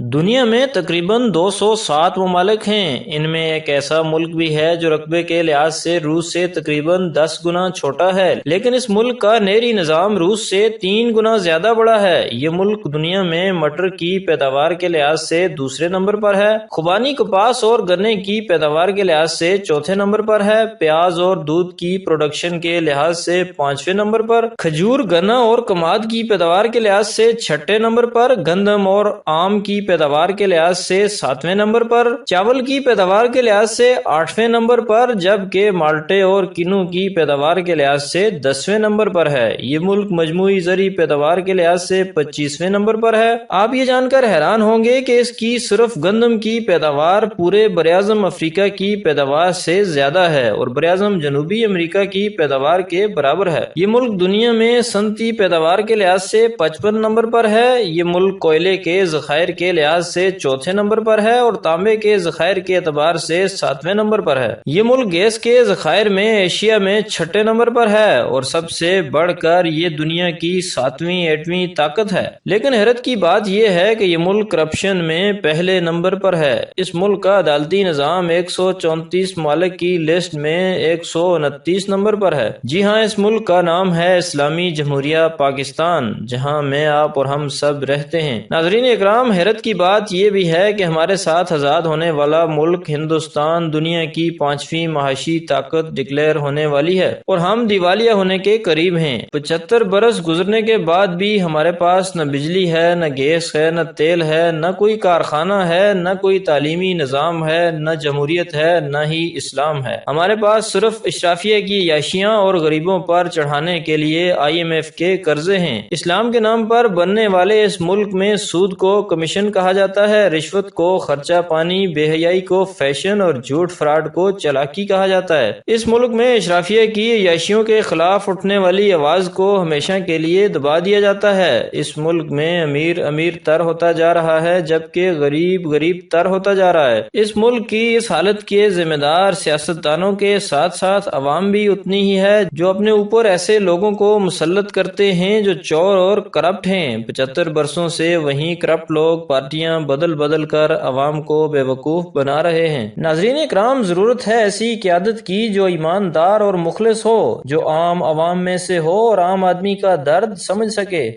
دنیا میں تقریباً 207 ممالک ہیں۔ ان میں ایک ایسا ملک بھی ہے جو رقبے کے لحاظ سے روس سے تقریباً 10 گنا چھوٹا ہے، لیکن اس ملک کا نہری نظام روس سے 3 گنا زیادہ بڑا ہے۔ یہ ملک دنیا میں مٹر کی پیداوار کے لحاظ سے دوسرے نمبر پر ہے، خوبانی کپاس اور گنے کی پیداوار کے لحاظ سے چوتھے نمبر پر ہے، پیاز اور دودھ کی پروڈکشن کے لحاظ سے 5ویں نمبر پر، کھجور، گنا اور کماد کی پیداوار کے لحاظ سے 6 نمبر پر، گندم اور آم کی پیداوار کے لحاظ سے 7ویں نمبر پر، چاول کی پیداوار کے لحاظ سے 8ویں نمبر پر، جبکہ مالٹے اور کینو کی پیداوار کے لحاظ سے 10ویں نمبر پر ہے۔ یہ ملک مجموعی زرعی پیداوار کے لحاظ سے 25ویں نمبر پر ہے۔ آپ یہ جان کر حیران ہوں گے کہ اس کی صرف گندم کی پیداوار پورے براعظم افریقہ کی پیداوار سے زیادہ ہے اور براعظم جنوبی امریکہ کی پیداوار کے برابر ہے۔ یہ ملک دنیا میں صنعتی پیداوار کے لحاظ سے 55 نمبر پر ہے۔ یہ ملک کوئلے کے ذخائر کے لحاظ سے چوتھے نمبر پر ہے اور تانبے کے ذخائر کے اعتبار سے 7ویں نمبر پر ہے۔ یہ ملک گیس کے ذخائر میں ایشیا میں 6 نمبر پر ہے اور سب سے بڑھ کر یہ دنیا کی 7ویں ایٹمی طاقت ہے۔ لیکن حیرت کی بات یہ ہے کہ یہ ملک کرپشن میں پہلے نمبر پر ہے۔ اس ملک کا عدالتی نظام 134 ممالک کی لسٹ میں 129 نمبر پر ہے۔ جی ہاں، اس ملک کا نام ہے اسلامی جمہوریہ پاکستان، جہاں میں آپ اور ہم سب رہتے ہیں۔ ناظرین اکرام، حیرت کی بات یہ بھی ہے کہ ہمارے ساتھ آزاد ہونے والا ملک ہندوستان دنیا کی 5ویں معاشی طاقت ڈکلیئر ہونے والی ہے اور ہم دیوالیہ ہونے کے قریب ہیں۔ 75 برس گزرنے کے بعد بھی ہمارے پاس نہ بجلی ہے، نہ گیس ہے، نہ تیل ہے، نہ کوئی کارخانہ ہے، نہ کوئی تعلیمی نظام ہے، نہ جمہوریت ہے، نہ ہی اسلام ہے۔ ہمارے پاس صرف اشرافیہ کی عیاشیاں اور غریبوں پر چڑھانے کے لیے IMF کے قرضے ہیں۔ اسلام کے نام پر بننے والے اس ملک میں سود کو کمیشن کہا جاتا ہے، رشوت کو خرچہ پانی، بے حیائی کو فیشن اور جھوٹ فراڈ کو چالاکی کہا جاتا ہے۔ اس ملک میں اشرافیہ کی عیاشیوں کے خلاف اٹھنے والی آواز کو ہمیشہ کے لیے دبا دیا جاتا ہے۔ اس ملک میں امیر امیر تر ہوتا جا رہا ہے جبکہ غریب غریب تر ہوتا جا رہا ہے۔ اس ملک کی اس حالت کے ذمہ دار سیاستدانوں کے ساتھ ساتھ عوام بھی اتنی ہی ہے جو اپنے اوپر ایسے لوگوں کو مسلط کرتے ہیں جو چور اور کرپٹ ہیں۔ 75 برسوں سے وہیں کرپٹ لوگ پارٹیاں بدل بدل کر عوام کو بے وقوف بنا رہے ہیں۔ ناظرین اکرام، ضرورت ہے ایسی قیادت کی جو ایماندار اور مخلص ہو، جو عام عوام میں سے ہو اور عام آدمی کا درد سمجھ سکے۔